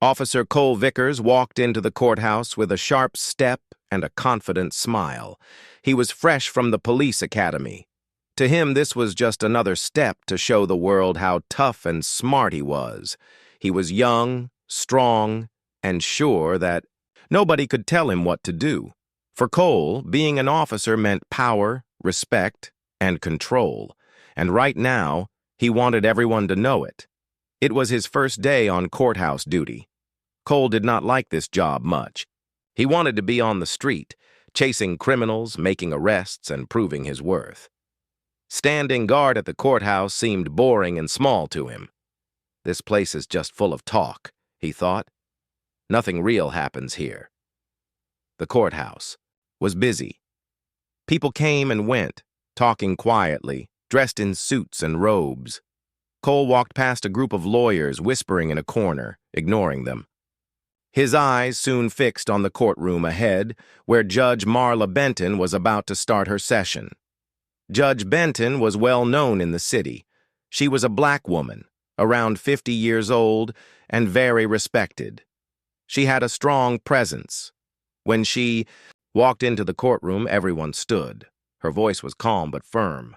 Officer Cole Vickers walked into the courthouse with a sharp step and a confident smile. He was fresh from the police academy. To him, this was just another step to show the world how tough and smart he was. He was young, strong, and sure that nobody could tell him what to do. For Cole, being an officer meant power, respect, and control. And right now, he wanted everyone to know it. It was his first day on courthouse duty. Cole did not like this job much. He wanted to be on the street, chasing criminals, making arrests, and proving his worth. Standing guard at the courthouse seemed boring and small to him. This place is just full of talk, he thought. Nothing real happens here. The courthouse was busy. People came and went, talking quietly, dressed in suits and robes. Cole walked past a group of lawyers whispering in a corner, ignoring them. His eyes soon fixed on the courtroom ahead, where Judge Marla Benton was about to start her session. Judge Benton was well known in the city. She was a black woman, around 50 years old, and very respected. She had a strong presence. When she walked into the courtroom, everyone stood. Her voice was calm but firm.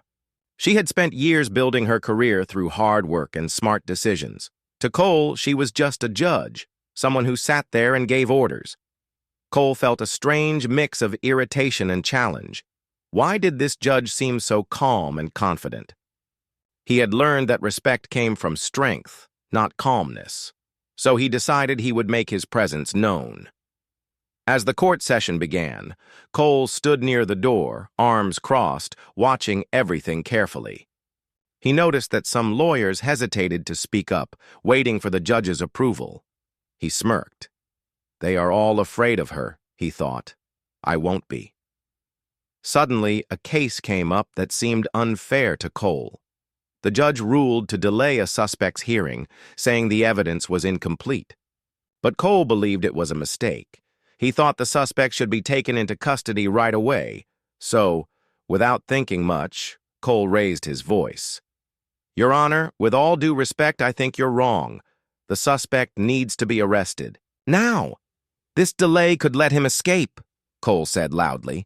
She had spent years building her career through hard work and smart decisions. To Cole, she was just a judge, someone who sat there and gave orders. Cole felt a strange mix of irritation and challenge. Why did this judge seem so calm and confident? He had learned that respect came from strength, not calmness. So he decided he would make his presence known. As the court session began, Cole stood near the door, arms crossed, watching everything carefully. He noticed that some lawyers hesitated to speak up, waiting for the judge's approval. He smirked. They are all afraid of her, he thought. I won't be. Suddenly, a case came up that seemed unfair to Cole. The judge ruled to delay a suspect's hearing, saying the evidence was incomplete. But Cole believed it was a mistake. He thought the suspect should be taken into custody right away. So, without thinking much, Cole raised his voice. Your Honor, with all due respect, I think you're wrong. The suspect needs to be arrested. Now! This delay could let him escape, Cole said loudly.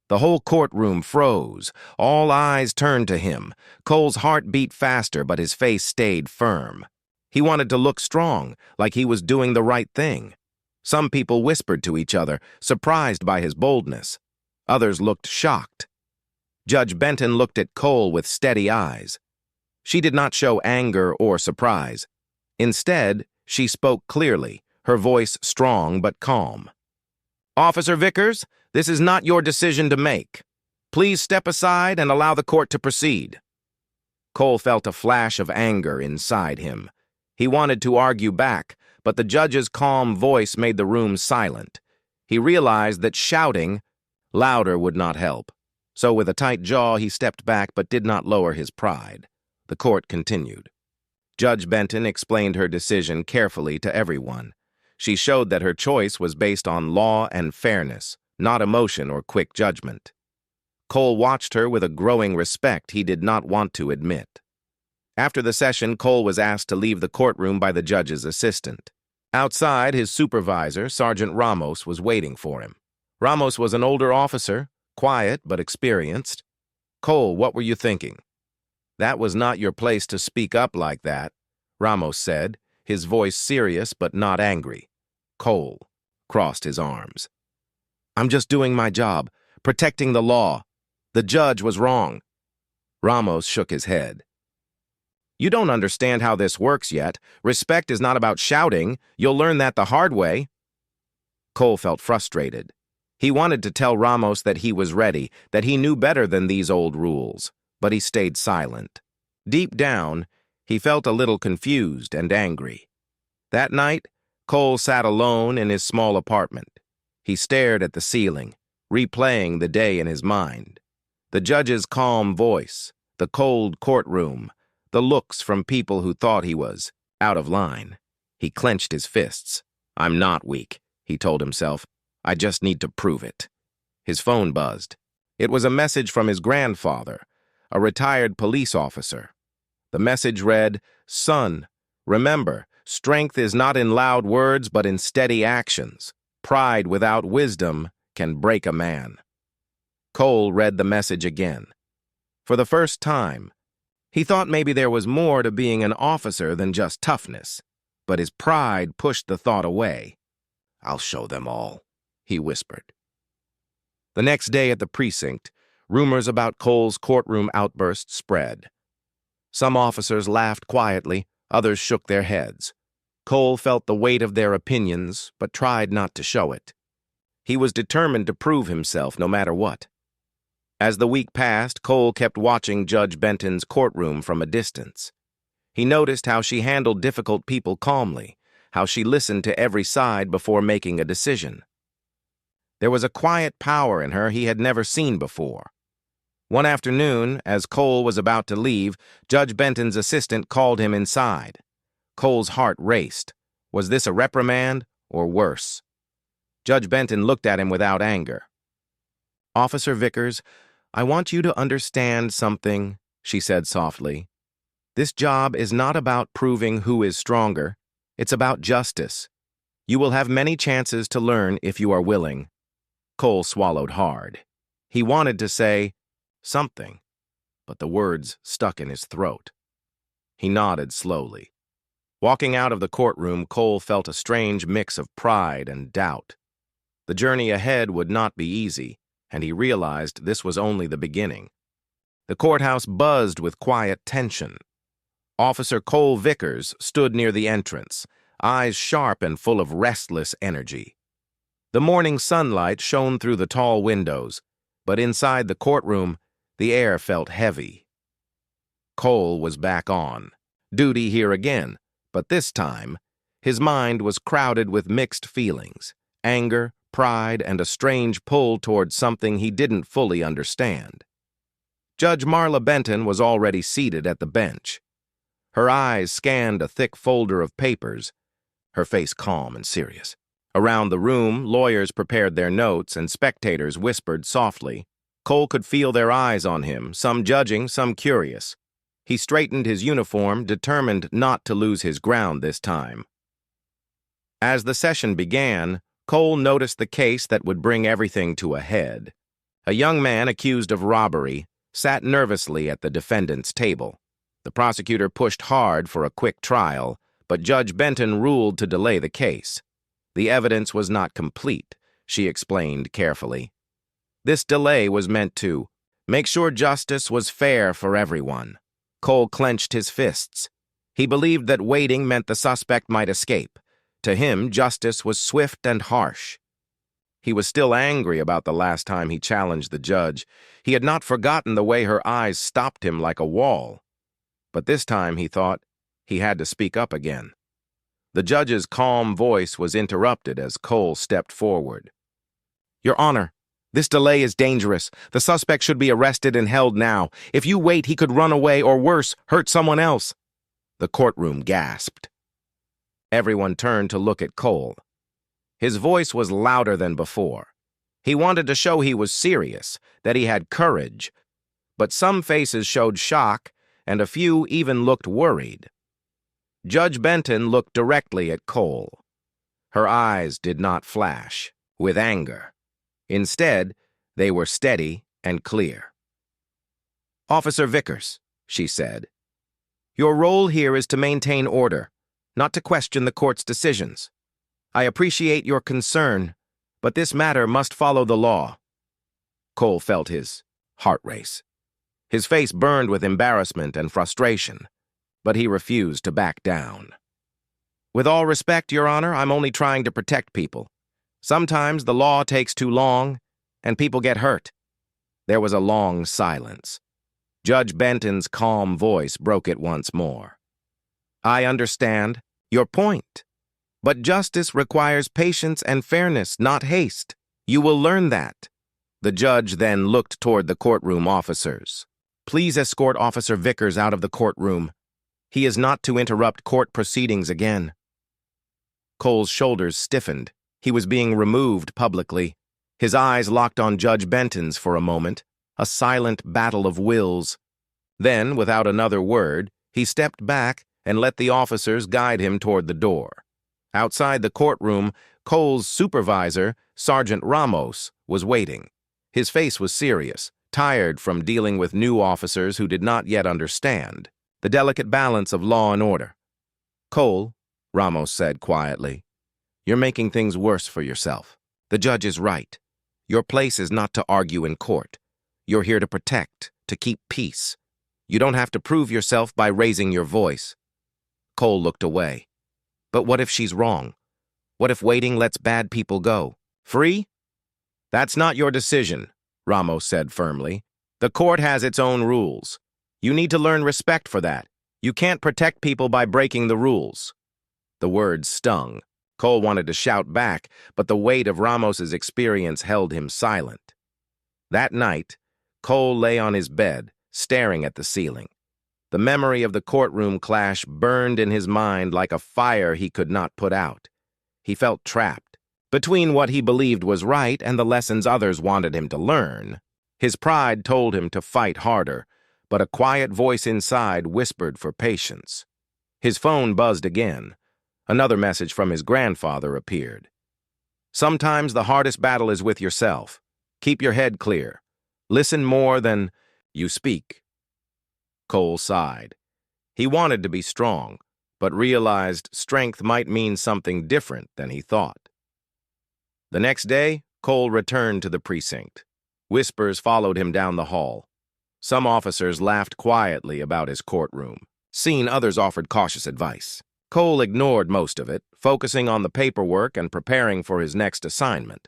The whole courtroom froze. All eyes turned to him. Cole's heart beat faster, but his face stayed firm. He wanted to look strong, like he was doing the right thing. Some people whispered to each other, surprised by his boldness. Others looked shocked. Judge Benton looked at Cole with steady eyes. She did not show anger or surprise. Instead, she spoke clearly, her voice strong but calm. Officer Vickers, this is not your decision to make. Please step aside and allow the court to proceed. Cole felt a flash of anger inside him. He wanted to argue back, but the judge's calm voice made the room silent. He realized that shouting louder would not help. So with a tight jaw, he stepped back but did not lower his pride. The court continued. Judge Benton explained her decision carefully to everyone. She showed that her choice was based on law and fairness, not emotion or quick judgment. Cole watched her with a growing respect he did not want to admit. After the session, Cole was asked to leave the courtroom by the judge's assistant. Outside, his supervisor, Sergeant Ramos, was waiting for him. Ramos was an older officer, quiet but experienced. Cole, what were you thinking? That was not your place to speak up like that, Ramos said, his voice serious but not angry. Cole crossed his arms. I'm just doing my job, protecting the law. The judge was wrong. Ramos shook his head. You don't understand how this works yet. Respect is not about shouting. You'll learn that the hard way. Cole felt frustrated. He wanted to tell Ramos that he was ready, that he knew better than these old rules, but he stayed silent. Deep down, he felt a little confused and angry. That night, Cole sat alone in his small apartment. He stared at the ceiling, replaying the day in his mind. The judge's calm voice, the cold courtroom, the looks from people who thought he was out of line. He clenched his fists. I'm not weak, he told himself. I just need to prove it. His phone buzzed. It was a message from his grandfather, a retired police officer. The message read, Son, remember, Strength is not in loud words, but in steady actions. Pride without wisdom can break a man. Cole read the message again. For the first time, he thought maybe there was more to being an officer than just toughness, but his pride pushed the thought away. "I'll show them all," he whispered. The next day at the precinct, rumors about Cole's courtroom outburst spread. Some officers laughed quietly, others shook their heads. Cole felt the weight of their opinions, but tried not to show it. He was determined to prove himself no matter what. As the week passed, Cole kept watching Judge Benton's courtroom from a distance. He noticed how she handled difficult people calmly, how she listened to every side before making a decision. There was a quiet power in her he had never seen before. One afternoon, as Cole was about to leave, Judge Benton's assistant called him inside. Cole's heart raced. Was this a reprimand or worse? Judge Benton looked at him without anger. "Officer Vickers, I want you to understand something," she said softly. "This job is not about proving who is stronger. It's about justice. You will have many chances to learn if you are willing." Cole swallowed hard. He wanted to say something, but the words stuck in his throat. He nodded slowly. Walking out of the courtroom, Cole felt a strange mix of pride and doubt. The journey ahead would not be easy, and he realized this was only the beginning. The courthouse buzzed with quiet tension. Officer Cole Vickers stood near the entrance, eyes sharp and full of restless energy. The morning sunlight shone through the tall windows, but inside the courtroom, the air felt heavy. Cole was back on duty here again, but this time, his mind was crowded with mixed feelings, anger, pride, and a strange pull towards something he didn't fully understand. Judge Marla Benton was already seated at the bench. Her eyes scanned a thick folder of papers, her face calm and serious. Around the room, lawyers prepared their notes and spectators whispered softly. Cole could feel their eyes on him, some judging, some curious. He straightened his uniform, determined not to lose his ground this time. As the session began, Cole noticed the case that would bring everything to a head. A young man accused of robbery sat nervously at the defendant's table. The prosecutor pushed hard for a quick trial, but Judge Benton ruled to delay the case. The evidence was not complete, she explained carefully. This delay was meant to make sure justice was fair for everyone. Cole clenched his fists. He believed that waiting meant the suspect might escape. To him, justice was swift and harsh. He was still angry about the last time he challenged the judge. He had not forgotten the way her eyes stopped him like a wall. But this time, he thought, he had to speak up again. The judge's calm voice was interrupted as Cole stepped forward. "Your Honor, this delay is dangerous. The suspect should be arrested and held now. If you wait, he could run away or worse, hurt someone else." The courtroom gasped. Everyone turned to look at Cole. His voice was louder than before. He wanted to show he was serious, that he had courage. But some faces showed shock, and a few even looked worried. Judge Benton looked directly at Cole. Her eyes did not flash with anger. Instead, they were steady and clear. "Officer Vickers," she said, "your role here is to maintain order, not to question the court's decisions. I appreciate your concern, but this matter must follow the law." Cole felt his heart race. His face burned with embarrassment and frustration, but he refused to back down. "With all respect, Your Honor, I'm only trying to protect people. Sometimes the law takes too long, and people get hurt." There was a long silence. Judge Benton's calm voice broke it once more. "I understand your point, but justice requires patience and fairness, not haste. You will learn that." The judge then looked toward the courtroom officers. "Please escort Officer Vickers out of the courtroom. He is not to interrupt court proceedings again." Cole's shoulders stiffened. He was being removed publicly. His eyes locked on Judge Benton's for a moment, a silent battle of wills. Then, without another word, he stepped back and let the officers guide him toward the door. Outside the courtroom, Cole's supervisor, Sergeant Ramos, was waiting. His face was serious, tired from dealing with new officers who did not yet understand the delicate balance of law and order. "Cole," Ramos said quietly, "you're making things worse for yourself. The judge is right. Your place is not to argue in court. You're here to protect, to keep peace. You don't have to prove yourself by raising your voice." Cole looked away. "But what if she's wrong? What if waiting lets bad people go? Free?" "That's not your decision," Ramos said firmly. "The court has its own rules. You need to learn respect for that. You can't protect people by breaking the rules." The words stung. Cole wanted to shout back, but the weight of Ramos's experience held him silent. That night, Cole lay on his bed, staring at the ceiling. The memory of the courtroom clash burned in his mind like a fire he could not put out. He felt trapped between what he believed was right and the lessons others wanted him to learn. His pride told him to fight harder, but a quiet voice inside whispered for patience. His phone buzzed again. Another message from his grandfather appeared. "Sometimes the hardest battle is with yourself. Keep your head clear. Listen more than you speak." Cole sighed. He wanted to be strong, but realized strength might mean something different than he thought. The next day, Cole returned to the precinct. Whispers followed him down the hall. Some officers laughed quietly about his courtroom. Others offered cautious advice. Cole ignored most of it, focusing on the paperwork and preparing for his next assignment.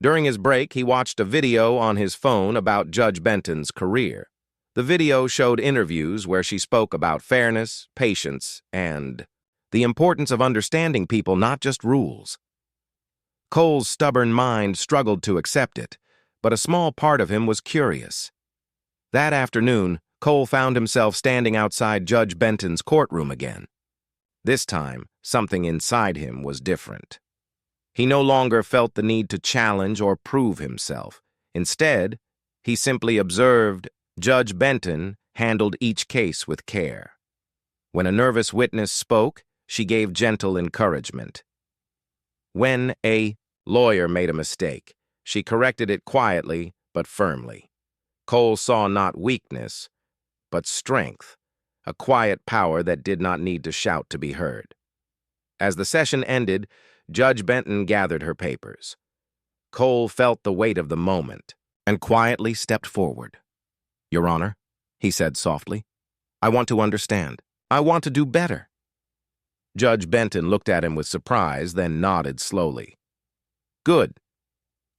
During his break, he watched a video on his phone about Judge Benton's career. The video showed interviews where she spoke about fairness, patience, and the importance of understanding people, not just rules. Cole's stubborn mind struggled to accept it, but a small part of him was curious. That afternoon, Cole found himself standing outside Judge Benton's courtroom again. This time, something inside him was different. He no longer felt the need to challenge or prove himself. Instead, he simply observed Judge Benton handled each case with care. When a nervous witness spoke, she gave gentle encouragement. When a lawyer made a mistake, she corrected it quietly but firmly. Cole saw not weakness, but strength, a quiet power that did not need to shout to be heard. As the session ended, Judge Benton gathered her papers. Cole felt the weight of the moment and quietly stepped forward. "Your Honor," he said softly, "I want to understand. I want to do better." Judge Benton looked at him with surprise, then nodded slowly. "Good.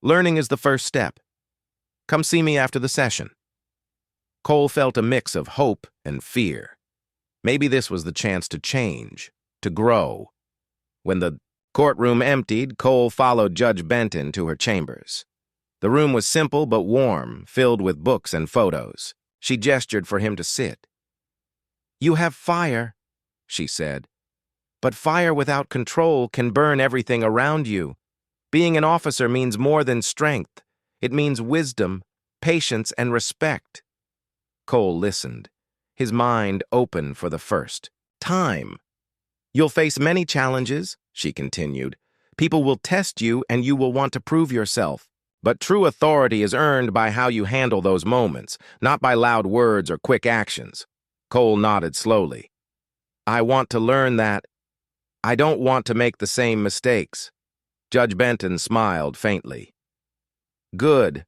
Learning is the first step. Come see me after the session." Cole felt a mix of hope and fear. Maybe this was the chance to change, to grow. When the courtroom emptied, Cole followed Judge Benton to her chambers. The room was simple but warm, filled with books and photos. She gestured for him to sit. "You have fire," she said, "but fire without control can burn everything around you. Being an officer means more than strength. It means wisdom, patience, and respect." Cole listened, his mind open for the first time. "You'll face many challenges," she continued. "People will test you and you will want to prove yourself. But true authority is earned by how you handle those moments, not by loud words or quick actions." Cole nodded slowly. "I want to learn that. I don't want to make the same mistakes." Judge Benton smiled faintly. "Good.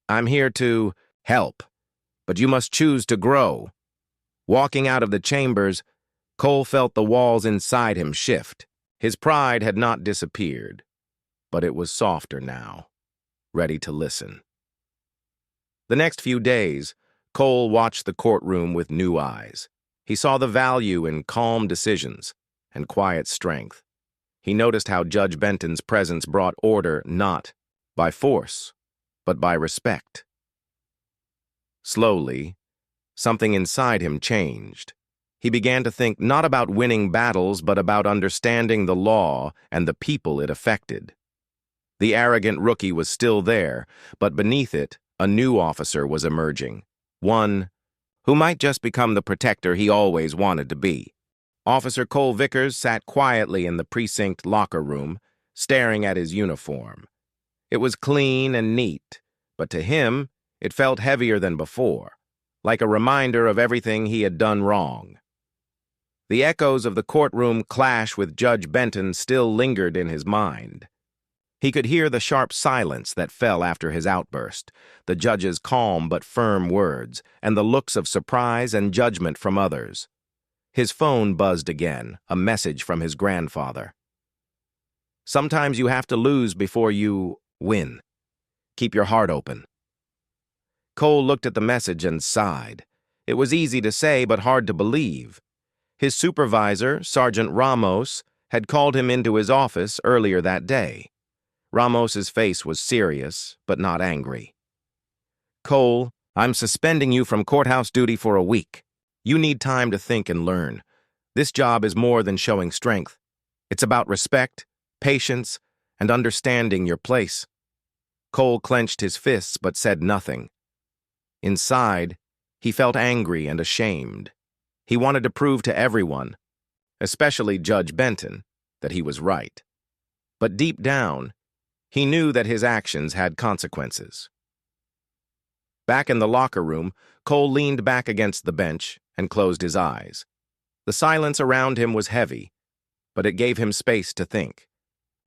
I'm here to help, but you must choose to grow." Walking out of the chambers, Cole felt the walls inside him shift. His pride had not disappeared, but it was softer now, ready to listen. The next few days, Cole watched the courtroom with new eyes. He saw the value in calm decisions and quiet strength. He noticed how Judge Benton's presence brought order not by force, but by respect. Slowly, something inside him changed. He began to think not about winning battles, but about understanding the law and the people it affected. The arrogant rookie was still there, but beneath it, a new officer was emerging, one who might just become the protector he always wanted to be. Officer Cole Vickers sat quietly in the precinct locker room, staring at his uniform. It was clean and neat, but to him, it felt heavier than before, like a reminder of everything he had done wrong. The echoes of the courtroom clash with Judge Benton still lingered in his mind. He could hear the sharp silence that fell after his outburst, the judge's calm but firm words, and the looks of surprise and judgment from others. His phone buzzed again, a message from his grandfather. "Sometimes you have to lose before you win. Keep your heart open." Cole looked at the message and sighed. It was easy to say, but hard to believe. His supervisor, Sergeant Ramos, had called him into his office earlier that day. Ramos's face was serious, but not angry. "Cole, I'm suspending you from courthouse duty for a week. You need time to think and learn. This job is more than showing strength. It's about respect, patience, and understanding your place." Cole clenched his fists but said nothing. Inside, he felt angry and ashamed. He wanted to prove to everyone, especially Judge Benton, that he was right. But deep down, he knew that his actions had consequences. Back in the locker room, Cole leaned back against the bench and closed his eyes. The silence around him was heavy, but it gave him space to think.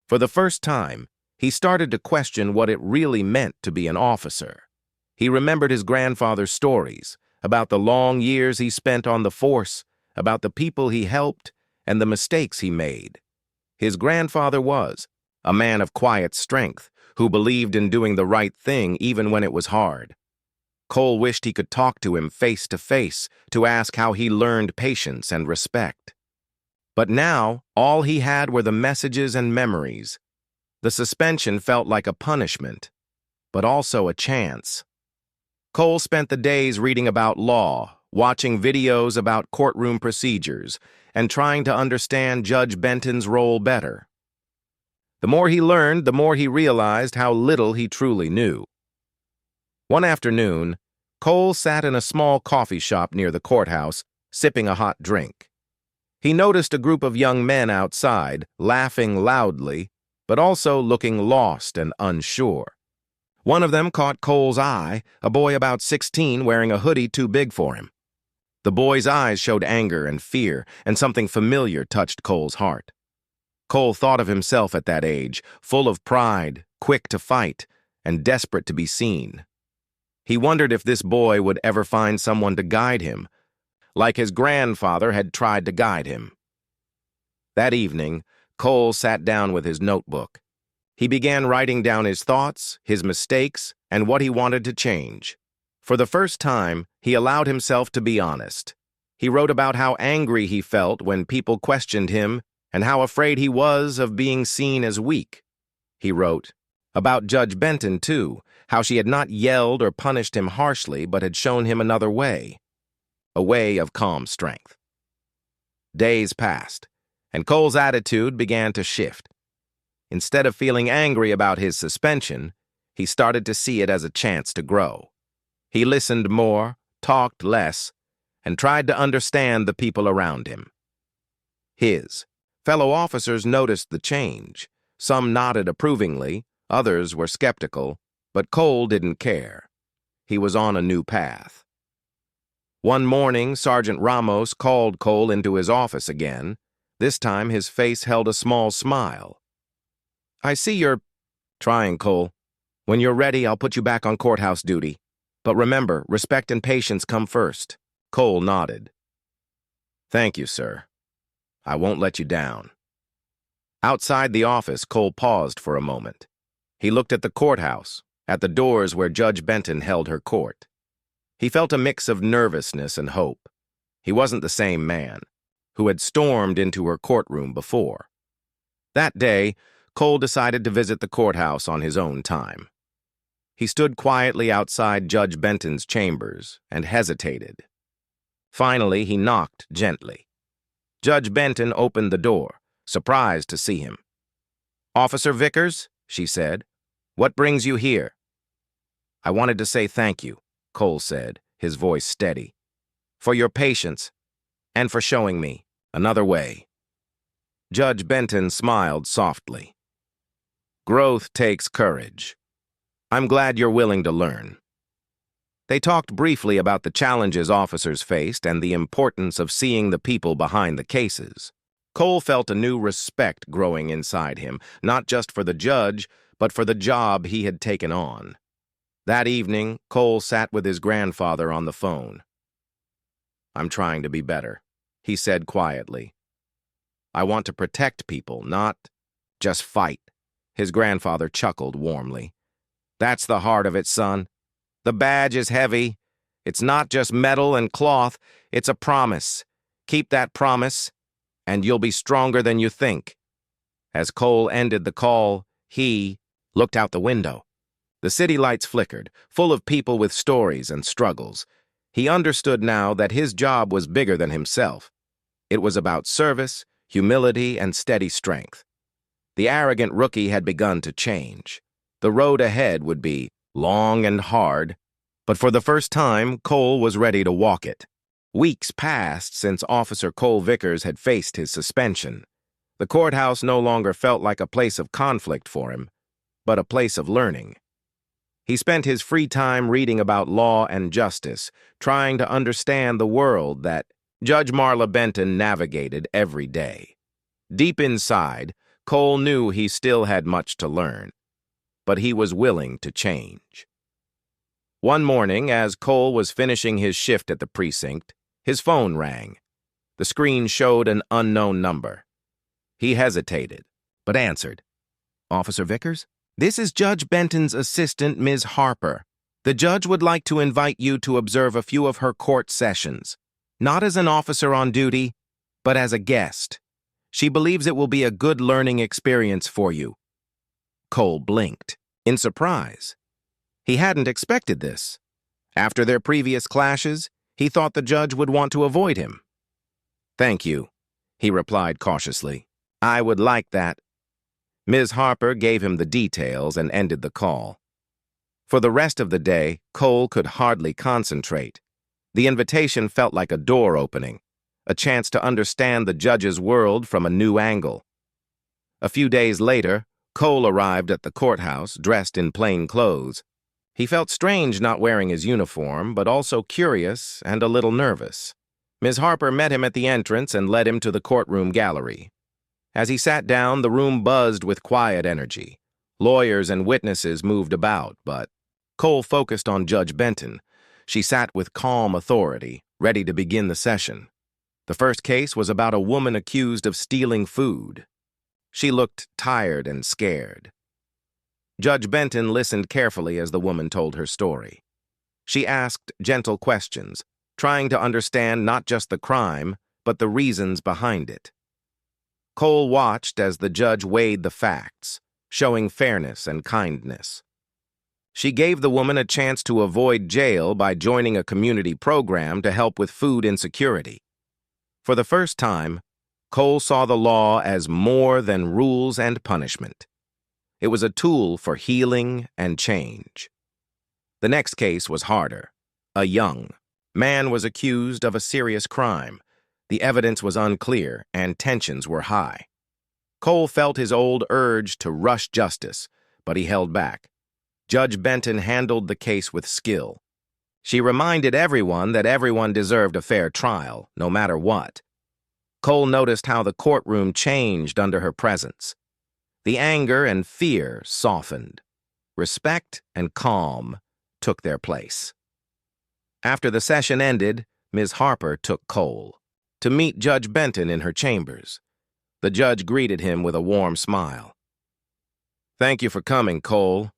For the first time, he started to question what it really meant to be an officer. He remembered his grandfather's stories about the long years he spent on the force, about the people he helped, and the mistakes he made. His grandfather was a man of quiet strength who believed in doing the right thing even when it was hard. Cole wished he could talk to him face to face to ask how he learned patience and respect. But now, all he had were the messages and memories. The suspension felt like a punishment, but also a chance. Cole spent the days reading about law, watching videos about courtroom procedures, and trying to understand Judge Benton's role better. The more he learned, the more he realized how little he truly knew. One afternoon, Cole sat in a small coffee shop near the courthouse, sipping a hot drink. He noticed a group of young men outside, laughing loudly, but also looking lost and unsure. One of them caught Cole's eye, a boy about 16 wearing a hoodie too big for him. The boy's eyes showed anger and fear, and something familiar touched Cole's heart. Cole thought of himself at that age, full of pride, quick to fight, and desperate to be seen. He wondered if this boy would ever find someone to guide him, like his grandfather had tried to guide him. That evening, Cole sat down with his notebook. He began writing down his thoughts, his mistakes, and what he wanted to change. For the first time, he allowed himself to be honest. He wrote about how angry he felt when people questioned him and how afraid he was of being seen as weak. He wrote about Judge Benton, too, how she had not yelled or punished him harshly but had shown him another way, a way of calm strength. Days passed, and Cole's attitude began to shift. Instead of feeling angry about his suspension, he started to see it as a chance to grow. He listened more, talked less, and tried to understand the people around him. His fellow officers noticed the change. Some nodded approvingly, others were skeptical, but Cole didn't care. He was on a new path. One morning, Sergeant Ramos called Cole into his office again. This time, his face held a small smile. "I see you're trying, Cole. When you're ready, I'll put you back on courthouse duty. But remember, respect and patience come first." Cole nodded. "Thank you, sir. I won't let you down." Outside the office, Cole paused for a moment. He looked at the courthouse, at the doors where Judge Benton held her court. He felt a mix of nervousness and hope. He wasn't the same man who had stormed into her courtroom before. That day, Cole decided to visit the courthouse on his own time. He stood quietly outside Judge Benton's chambers and hesitated. Finally, he knocked gently. Judge Benton opened the door, surprised to see him. "Officer Vickers," she said, "what brings you here?" "I wanted to say thank you," Cole said, his voice steady, "for your patience and for showing me Another way. Judge Benton smiled softly. Growth takes courage. I'm glad you're willing to learn. They talked briefly about the challenges officers faced and the importance of seeing the people behind the cases. Cole felt a new respect growing inside him, not just for the judge, but for the job he had taken on. That evening, Cole sat with his grandfather on the phone. I'm trying to be better, he said quietly. I want to protect people, not just fight. His grandfather chuckled warmly. That's the heart of it, son. The badge is heavy. It's not just metal and cloth, it's a promise. Keep that promise, and you'll be stronger than you think. As Cole ended the call, he looked out the window. The city lights flickered, full of people with stories and struggles. He understood now that his job was bigger than himself. It was about service, humility, and steady strength. The arrogant rookie had begun to change. The road ahead would be long and hard, but for the first time, Cole was ready to walk it. Weeks passed since Officer Cole Vickers had faced his suspension. The courthouse no longer felt like a place of conflict for him, but a place of learning. He spent his free time reading about law and justice, trying to understand the world that Judge Marla Benton navigated every day. Deep inside, Cole knew he still had much to learn, but he was willing to change. One morning, as Cole was finishing his shift at the precinct, his phone rang. The screen showed an unknown number. He hesitated, but answered. Officer Vickers? This is Judge Benton's assistant, Ms. Harper. The judge would like to invite you to observe a few of her court sessions, not as an officer on duty, but as a guest. She believes it will be a good learning experience for you. Cole blinked, in surprise. He hadn't expected this. After their previous clashes, he thought the judge would want to avoid him. Thank you, he replied cautiously. I would like that. Ms. Harper gave him the details and ended the call. For the rest of the day, Cole could hardly concentrate. The invitation felt like a door opening, a chance to understand the judge's world from a new angle. A few days later, Cole arrived at the courthouse dressed in plain clothes. He felt strange not wearing his uniform, but also curious and a little nervous. Ms. Harper met him at the entrance and led him to the courtroom gallery. As he sat down, the room buzzed with quiet energy. Lawyers and witnesses moved about, but Cole focused on Judge Benton. She sat with calm authority, ready to begin the session. The first case was about a woman accused of stealing food. She looked tired and scared. Judge Benton listened carefully as the woman told her story. She asked gentle questions, trying to understand not just the crime, but the reasons behind it. Cole watched as the judge weighed the facts, showing fairness and kindness. She gave the woman a chance to avoid jail by joining a community program to help with food insecurity. For the first time, Cole saw the law as more than rules and punishment. It was a tool for healing and change. The next case was harder. A young man was accused of a serious crime. The evidence was unclear, and tensions were high. Cole felt his old urge to rush justice, but he held back. Judge Benton handled the case with skill. She reminded everyone that everyone deserved a fair trial, no matter what. Cole noticed how the courtroom changed under her presence. The anger and fear softened. Respect and calm took their place. After the session ended, Ms. Harper took Cole to meet Judge Benton in her chambers. The judge greeted him with a warm smile. Thank you for coming, Cole.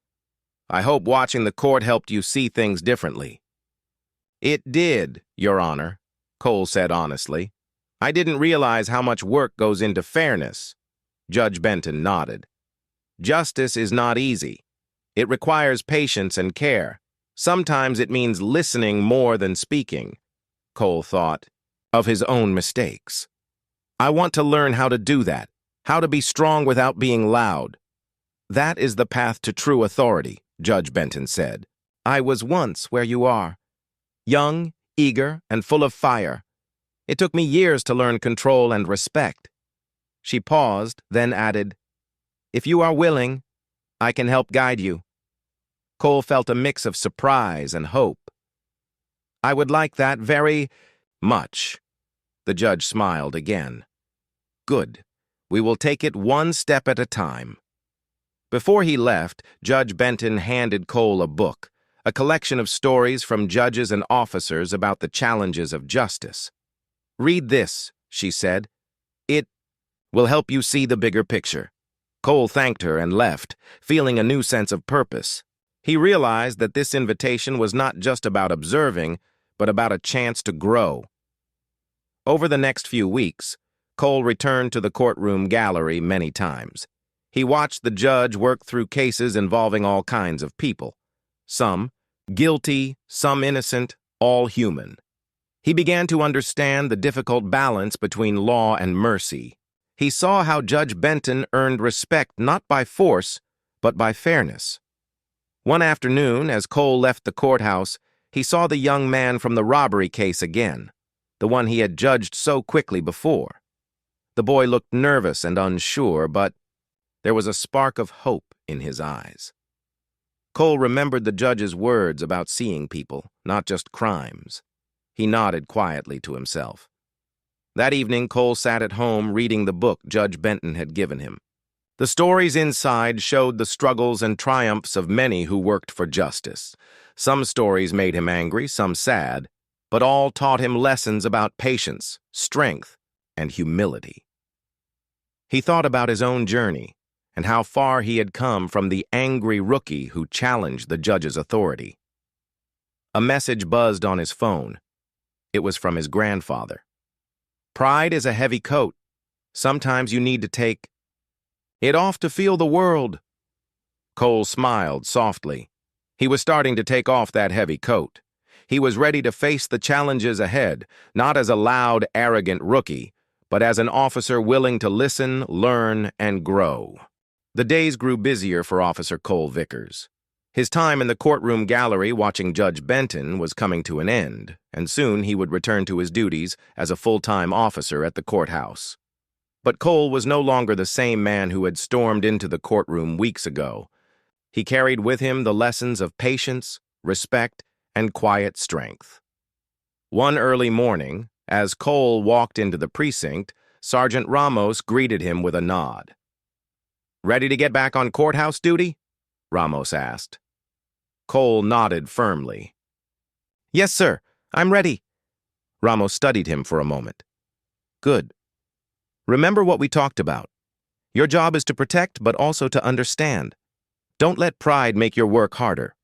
I hope watching the court helped you see things differently. It did, Your Honor, Cole said honestly. I didn't realize how much work goes into fairness. Judge Benton nodded. Justice is not easy. It requires patience and care. Sometimes it means listening more than speaking. Cole thought of his own mistakes. I want to learn how to do that, how to be strong without being loud. That is the path to true authority, Judge Benton said. I was once where you are, young, eager, and full of fire. It took me years to learn control and respect." She paused, then added, "If you are willing, I can help guide you." Cole felt a mix of surprise and hope. "I would like that very much." The judge smiled again. "Good. We will take it one step at a time." Before he left, Judge Benton handed Cole a book, a collection of stories from judges and officers about the challenges of justice. "Read this," she said. "It will help you see the bigger picture." Cole thanked her and left, feeling a new sense of purpose. He realized that this invitation was not just about observing, but about a chance to grow. Over the next few weeks, Cole returned to the courtroom gallery many times. He watched the judge work through cases involving all kinds of people. Some guilty, some innocent, all human. He began to understand the difficult balance between law and mercy. He saw how Judge Benton earned respect not by force, but by fairness. One afternoon, as Cole left the courthouse, he saw the young man from the robbery case again, the one he had judged so quickly before. The boy looked nervous and unsure, but there was a spark of hope in his eyes. Cole remembered the judge's words about seeing people, not just crimes. He nodded quietly to himself. That evening, Cole sat at home reading the book Judge Benton had given him. The stories inside showed the struggles and triumphs of many who worked for justice. Some stories made him angry, some sad, but all taught him lessons about patience, strength, and humility. He thought about his own journey and how far he had come from the angry rookie who challenged the judge's authority. A message buzzed on his phone. It was from his grandfather. "Pride is a heavy coat. Sometimes you need to take it off to feel the world." Cole smiled softly. He was starting to take off that heavy coat. He was ready to face the challenges ahead, not as a loud, arrogant rookie, but as an officer willing to listen, learn, and grow. The days grew busier for Officer Cole Vickers. His time in the courtroom gallery watching Judge Benton was coming to an end, and soon he would return to his duties as a full-time officer at the courthouse. But Cole was no longer the same man who had stormed into the courtroom weeks ago. He carried with him the lessons of patience, respect, and quiet strength. One early morning, as Cole walked into the precinct, Sergeant Ramos greeted him with a nod. "Ready to get back on courthouse duty?" Ramos asked. Cole nodded firmly. "Yes, sir. I'm ready." Ramos studied him for a moment. "Good. Remember what we talked about. Your job is to protect, but also to understand. Don't let pride make your work harder."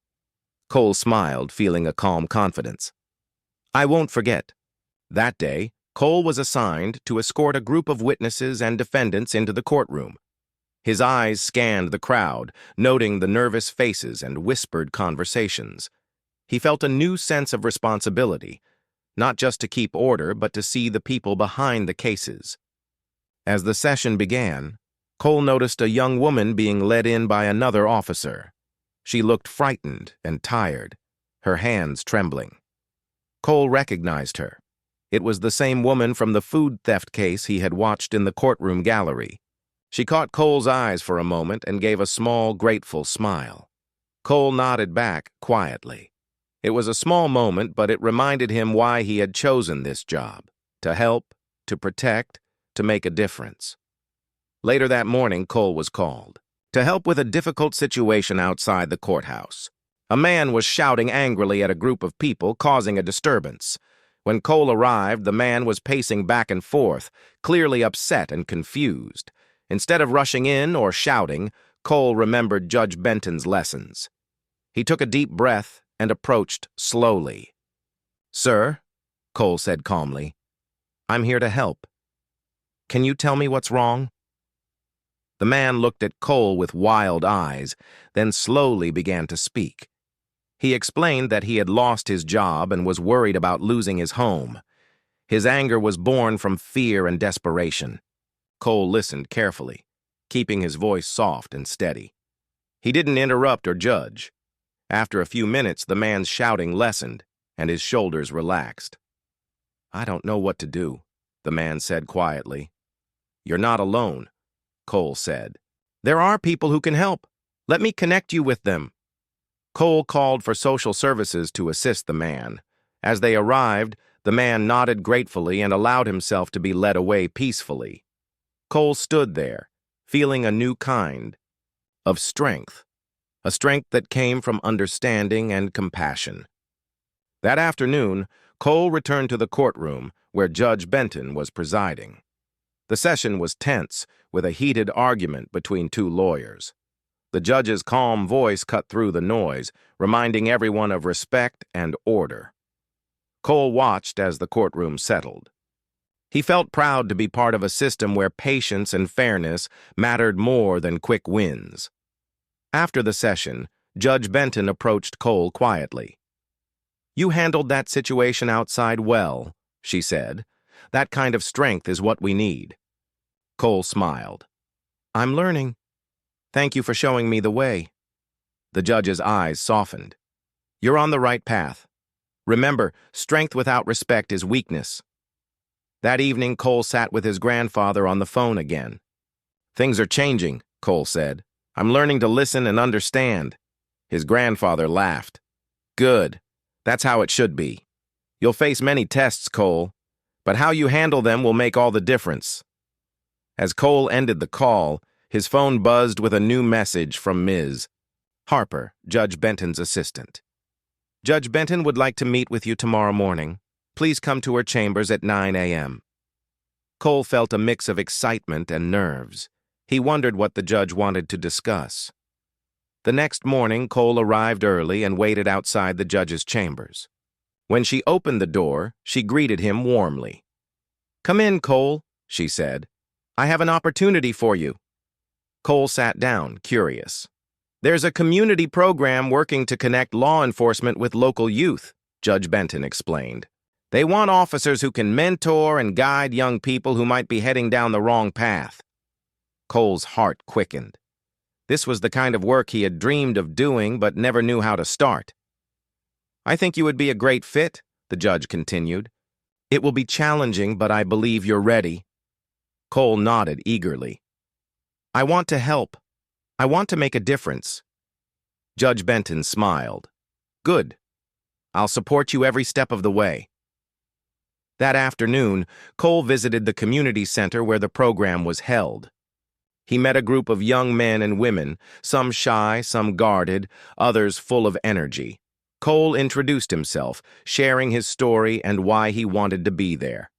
Cole smiled, feeling a calm confidence. "I won't forget." That day, Cole was assigned to escort a group of witnesses and defendants into the courtroom. His eyes scanned the crowd, noting the nervous faces and whispered conversations. He felt a new sense of responsibility, not just to keep order, but to see the people behind the cases. As the session began, Cole noticed a young woman being led in by another officer. She looked frightened and tired, her hands trembling. Cole recognized her. It was the same woman from the food theft case he had watched in the courtroom gallery. She caught Cole's eyes for a moment and gave a small, grateful smile. Cole nodded back quietly. It was a small moment, but it reminded him why he had chosen this job: to help, to protect, to make a difference. Later that morning, Cole was called to help with a difficult situation outside the courthouse. A man was shouting angrily at a group of people, causing a disturbance. When Cole arrived, the man was pacing back and forth, clearly upset and confused. Instead of rushing in or shouting, Cole remembered Judge Benton's lessons. He took a deep breath and approached slowly. "Sir," Cole said calmly, "I'm here to help. Can you tell me what's wrong?" The man looked at Cole with wild eyes, then slowly began to speak. He explained that he had lost his job and was worried about losing his home. His anger was born from fear and desperation. Cole listened carefully, keeping his voice soft and steady. He didn't interrupt or judge. After a few minutes, the man's shouting lessened, and his shoulders relaxed. "I don't know what to do," the man said quietly. "You're not alone," Cole said. "There are people who can help. Let me connect you with them." Cole called for social services to assist the man. As they arrived, the man nodded gratefully and allowed himself to be led away peacefully. Cole stood there, feeling a new kind of strength, a strength that came from understanding and compassion. That afternoon, Cole returned to the courtroom where Judge Benton was presiding. The session was tense, with a heated argument between two lawyers. The judge's calm voice cut through the noise, reminding everyone of respect and order. Cole watched as the courtroom settled. He felt proud to be part of a system where patience and fairness mattered more than quick wins. After the session, Judge Benton approached Cole quietly. "You handled that situation outside well," she said. "That kind of strength is what we need." Cole smiled. "I'm learning. Thank you for showing me the way." The judge's eyes softened. "You're on the right path. Remember, strength without respect is weakness." That evening, Cole sat with his grandfather on the phone again. "Things are changing," Cole said. "I'm learning to listen and understand." His grandfather laughed. "Good. That's how it should be. You'll face many tests, Cole, but how you handle them will make all the difference." As Cole ended the call, his phone buzzed with a new message from Ms. Harper, Judge Benton's assistant. "Judge Benton would like to meet with you tomorrow morning. Please come to her chambers at 9 a.m. Cole felt a mix of excitement and nerves. He wondered what the judge wanted to discuss. The next morning, Cole arrived early and waited outside the judge's chambers. When she opened the door, she greeted him warmly. "Come in, Cole," she said. "I have an opportunity for you." Cole sat down, curious. "There's a community program working to connect law enforcement with local youth," Judge Benton explained. "They want officers who can mentor and guide young people who might be heading down the wrong path." Cole's heart quickened. This was the kind of work he had dreamed of doing but never knew how to start. "I think you would be a great fit," the judge continued. "It will be challenging, but I believe you're ready." Cole nodded eagerly. "I want to help. I want to make a difference." Judge Benton smiled. "Good. I'll support you every step of the way." That afternoon, Cole visited the community center where the program was held. He met a group of young men and women, some shy, some guarded, others full of energy. Cole introduced himself, sharing his story and why he wanted to be there.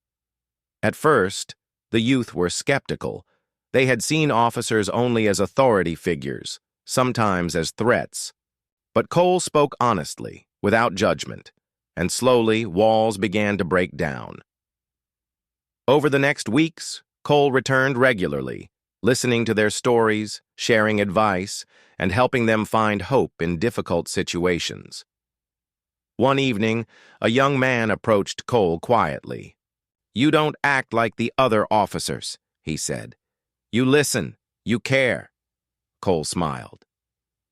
At first, the youth were skeptical. They had seen officers only as authority figures, sometimes as threats. But Cole spoke honestly, without judgment, and slowly walls began to break down. Over the next weeks, Cole returned regularly, listening to their stories, sharing advice, and helping them find hope in difficult situations. One evening, a young man approached Cole quietly. "You don't act like the other officers," he said. "You listen, you care." Cole smiled.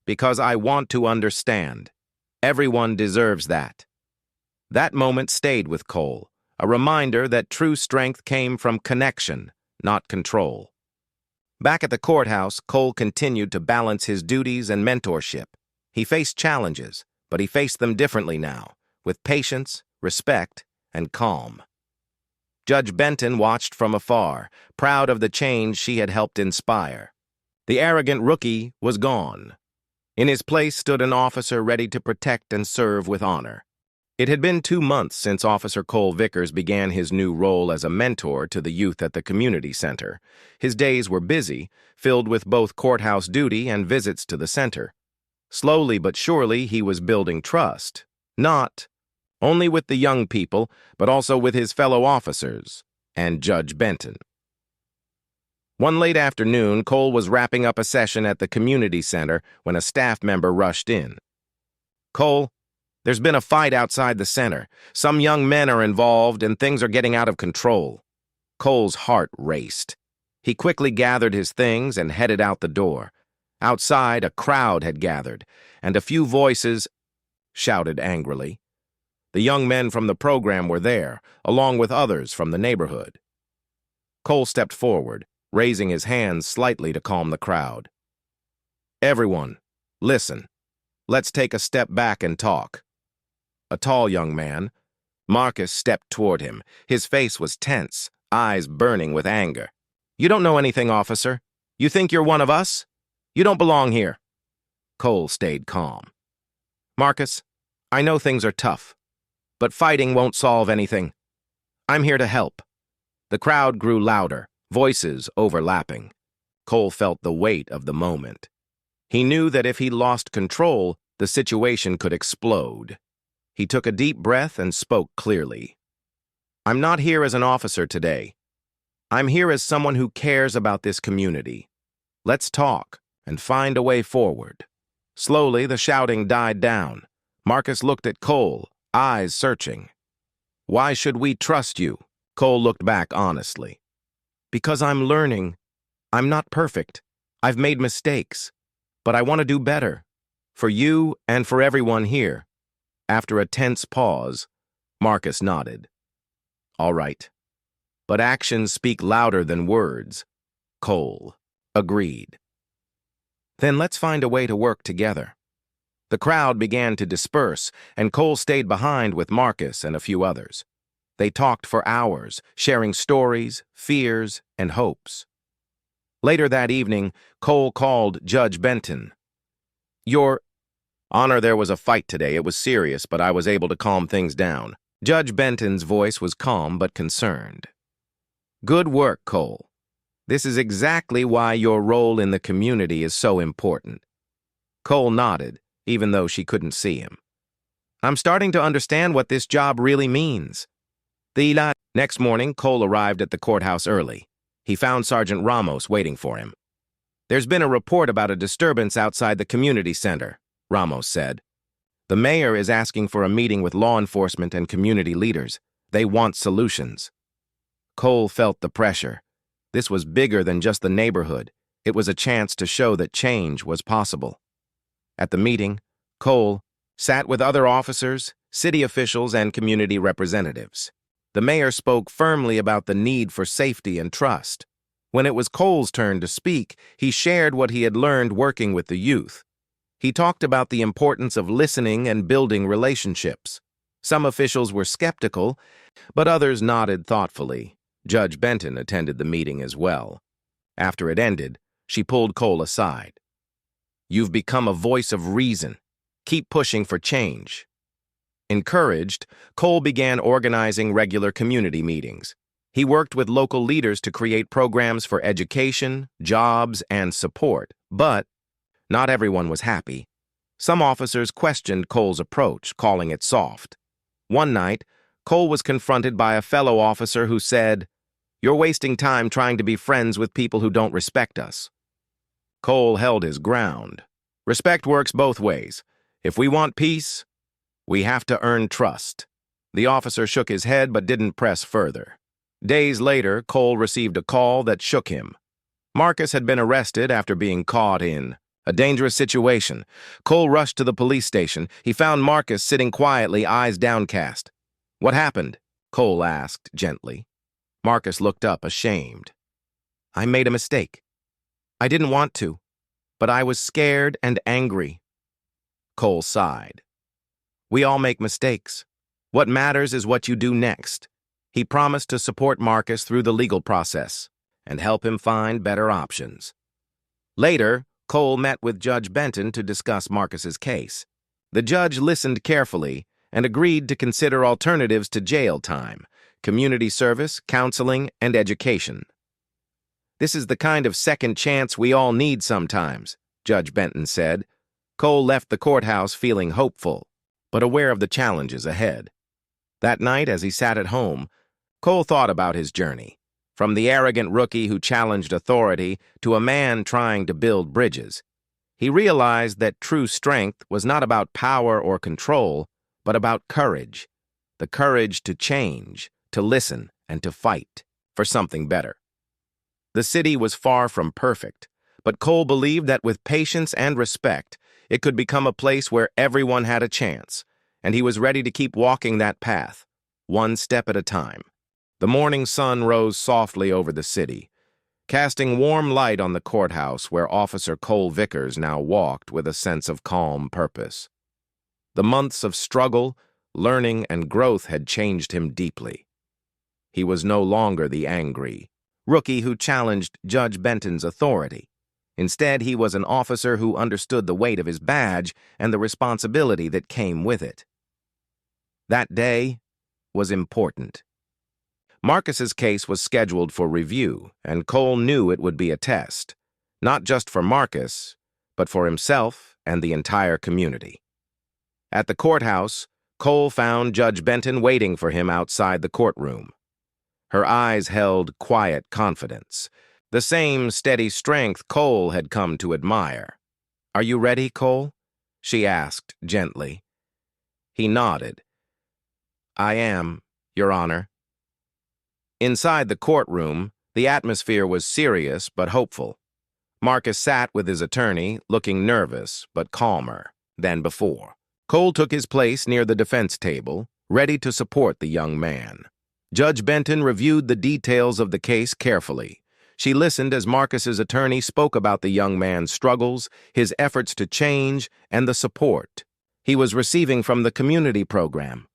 "Because I want to understand. Everyone deserves that." That moment stayed with Cole, a reminder that true strength came from connection, not control. Back at the courthouse, Cole continued to balance his duties and mentorship. He faced challenges, but he faced them differently now, with patience, respect, and calm. Judge Benton watched from afar, proud of the change she had helped inspire. The arrogant rookie was gone. In his place stood an officer ready to protect and serve with honor. It had been 2 months since Officer Cole Vickers began his new role as a mentor to the youth at the community center. His days were busy, filled with both courthouse duty and visits to the center. Slowly but surely, he was building trust, not only with the young people, but also with his fellow officers and Judge Benton. One late afternoon, Cole was wrapping up a session at the community center when a staff member rushed in. "Cole, there's been a fight outside the center. Some young men are involved, and things are getting out of control." Cole's heart raced. He quickly gathered his things and headed out the door. Outside, a crowd had gathered, and a few voices shouted angrily. The young men from the program were there, along with others from the neighborhood. Cole stepped forward, raising his hands slightly to calm the crowd. "Everyone, listen. Let's take a step back and talk." A tall young man, Marcus, stepped toward him. His face was tense, eyes burning with anger. "You don't know anything, officer. You think you're one of us? You don't belong here." Cole stayed calm. "Marcus, I know things are tough, but fighting won't solve anything. I'm here to help." The crowd grew louder, voices overlapping. Cole felt the weight of the moment. He knew that if he lost control, the situation could explode. He took a deep breath and spoke clearly. "I'm not here as an officer today. I'm here as someone who cares about this community. Let's talk and find a way forward." Slowly, the shouting died down. Marcus looked at Cole, eyes searching. "Why should we trust you?" Cole looked back honestly. "Because I'm learning. I'm not perfect. I've made mistakes. But I want to do better. For you and for everyone here." After a tense pause, Marcus nodded. "All right. But actions speak louder than words." Cole agreed. "Then let's find a way to work together." The crowd began to disperse, and Cole stayed behind with Marcus and a few others. They talked for hours, sharing stories, fears, and hopes. Later that evening, Cole called Judge Benton. "Your Honor, there was a fight today. It was serious, but I was able to calm things down." Judge Benton's voice was calm but concerned. "Good work, Cole. This is exactly why your role in the community is so important." Cole nodded, even though she couldn't see him. "I'm starting to understand what this job really means." Next morning, Cole arrived at the courthouse early. He found Sergeant Ramos waiting for him. "There's been a report about a disturbance outside the community center," Ramos said. "The mayor is asking for a meeting with law enforcement and community leaders. They want solutions." Cole felt the pressure. This was bigger than just the neighborhood. It was a chance to show that change was possible. At the meeting, Cole sat with other officers, city officials, and community representatives. The mayor spoke firmly about the need for safety and trust. When it was Cole's turn to speak, he shared what he had learned working with the youth. He talked about the importance of listening and building relationships. Some officials were skeptical, but others nodded thoughtfully. Judge Benton attended the meeting as well. After it ended, she pulled Cole aside. "You've become a voice of reason. Keep pushing for change." Encouraged, Cole began organizing regular community meetings. He worked with local leaders to create programs for education, jobs, and support, but not everyone was happy. Some officers questioned Cole's approach, calling it soft. One night, Cole was confronted by a fellow officer who said, "You're wasting time trying to be friends with people who don't respect us." Cole held his ground. Respect works both ways. If we want peace, we have to earn trust. The officer shook his head but didn't press further. Days later, Cole received a call that shook him. Marcus had been arrested after being caught in a dangerous situation. Cole rushed to the police station. He found Marcus sitting quietly, eyes downcast. "What happened?" Cole asked gently. Marcus looked up, ashamed. "I made a mistake. I didn't want to, but I was scared and angry." Cole sighed. "We all make mistakes. What matters is what you do next." He promised to support Marcus through the legal process and help him find better options. Later, Cole met with Judge Benton to discuss Marcus's case. The judge listened carefully and agreed to consider alternatives to jail time, community service, counseling, and education. "This is the kind of second chance we all need sometimes," Judge Benton said. Cole left the courthouse feeling hopeful, but aware of the challenges ahead. That night, as he sat at home, Cole thought about his journey. From the arrogant rookie who challenged authority to a man trying to build bridges. He realized that true strength was not about power or control, but about courage. The courage to change, to listen, and to fight for something better. The city was far from perfect, but Cole believed that with patience and respect, it could become a place where everyone had a chance, and he was ready to keep walking that path, one step at a time. The morning sun rose softly over the city, casting warm light on the courthouse where Officer Cole Vickers now walked with a sense of calm purpose. The months of struggle, learning, and growth had changed him deeply. He was no longer the angry rookie who challenged Judge Benton's authority. Instead, he was an officer who understood the weight of his badge and the responsibility that came with it. That day was important. Marcus's case was scheduled for review, and Cole knew it would be a test, not just for Marcus, but for himself and the entire community. At the courthouse, Cole found Judge Benton waiting for him outside the courtroom. Her eyes held quiet confidence, the same steady strength Cole had come to admire. "Are you ready, Cole?" she asked gently. He nodded. "I am, Your Honor." Inside the courtroom, the atmosphere was serious but hopeful. Marcus sat with his attorney, looking nervous but calmer than before. Cole took his place near the defense table, ready to support the young man. Judge Benton reviewed the details of the case carefully. She listened as Marcus's attorney spoke about the young man's struggles, his efforts to change, and the support he was receiving from the community program.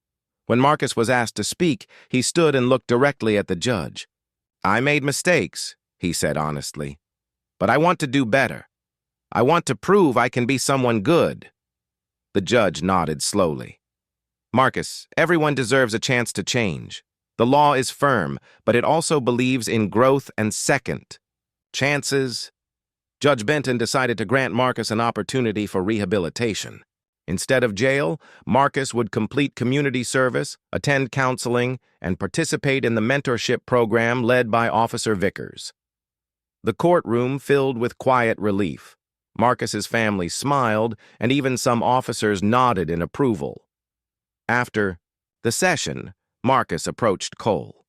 When Marcus was asked to speak, he stood and looked directly at the judge. "I made mistakes," he said honestly, "but I want to do better. I want to prove I can be someone good." The judge nodded slowly. "Marcus, everyone deserves a chance to change. The law is firm, but it also believes in growth and second chances." Judge Benton decided to grant Marcus an opportunity for rehabilitation. Instead of jail, Marcus would complete community service, attend counseling, and participate in the mentorship program led by Officer Vickers. The courtroom filled with quiet relief. Marcus's family smiled, and even some officers nodded in approval. After the session, Marcus approached Cole.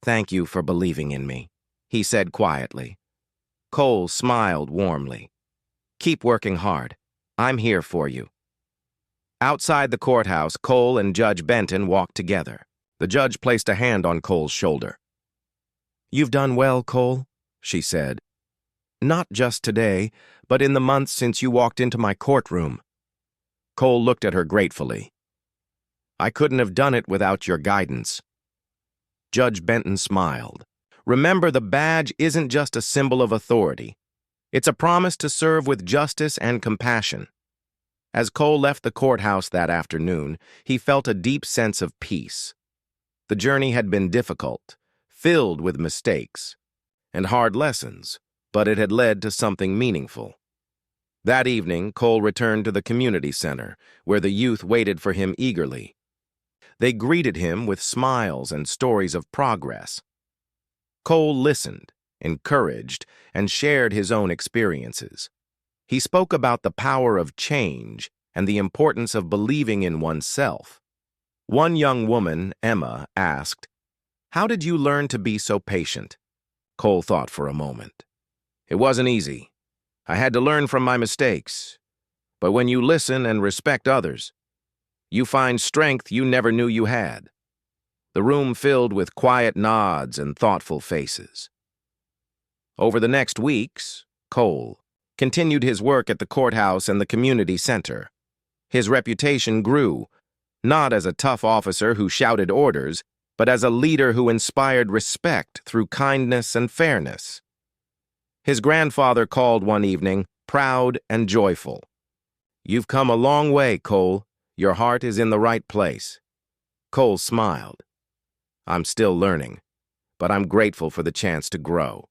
"Thank you for believing in me," he said quietly. Cole smiled warmly. "Keep working hard. I'm here for you." Outside the courthouse, Cole and Judge Benton walked together. The judge placed a hand on Cole's shoulder. "You've done well, Cole," she said. "Not just today, but in the months since you walked into my courtroom." Cole looked at her gratefully. "I couldn't have done it without your guidance." Judge Benton smiled. "Remember, the badge isn't just a symbol of authority. It's a promise to serve with justice and compassion." As Cole left the courthouse that afternoon, he felt a deep sense of peace. The journey had been difficult, filled with mistakes and hard lessons, but it had led to something meaningful. That evening, Cole returned to the community center, where the youth waited for him eagerly. They greeted him with smiles and stories of progress. Cole listened, encouraged, and shared his own experiences. He spoke about the power of change and the importance of believing in oneself. One young woman, Emma, asked, "How did you learn to be so patient?" Cole thought for a moment. "It wasn't easy. I had to learn from my mistakes. But when you listen and respect others, you find strength you never knew you had." The room filled with quiet nods and thoughtful faces. Over the next weeks, Cole continued his work at the courthouse and the community center. His reputation grew, not as a tough officer who shouted orders, but as a leader who inspired respect through kindness and fairness. His grandfather called one evening, proud and joyful. "You've come a long way, Cole. Your heart is in the right place." Cole smiled. "I'm still learning, but I'm grateful for the chance to grow."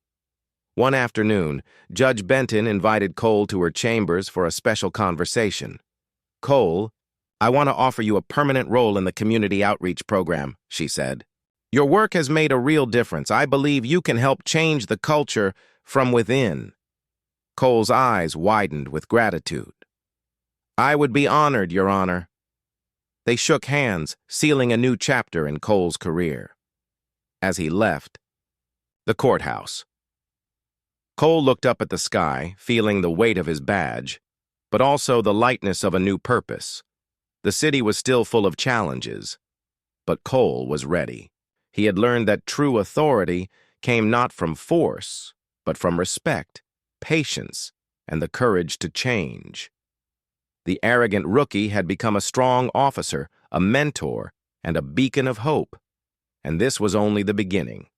One afternoon, Judge Benton invited Cole to her chambers for a special conversation. "Cole, I want to offer you a permanent role in the community outreach program," she said. "Your work has made a real difference. I believe you can help change the culture from within." Cole's eyes widened with gratitude. "I would be honored, Your Honor." They shook hands, sealing a new chapter in Cole's career. As he left the courthouse, Cole looked up at the sky, feeling the weight of his badge, but also the lightness of a new purpose. The city was still full of challenges, but Cole was ready. He had learned that true authority came not from force, but from respect, patience, and the courage to change. The arrogant rookie had become a strong officer, a mentor, and a beacon of hope. And this was only the beginning.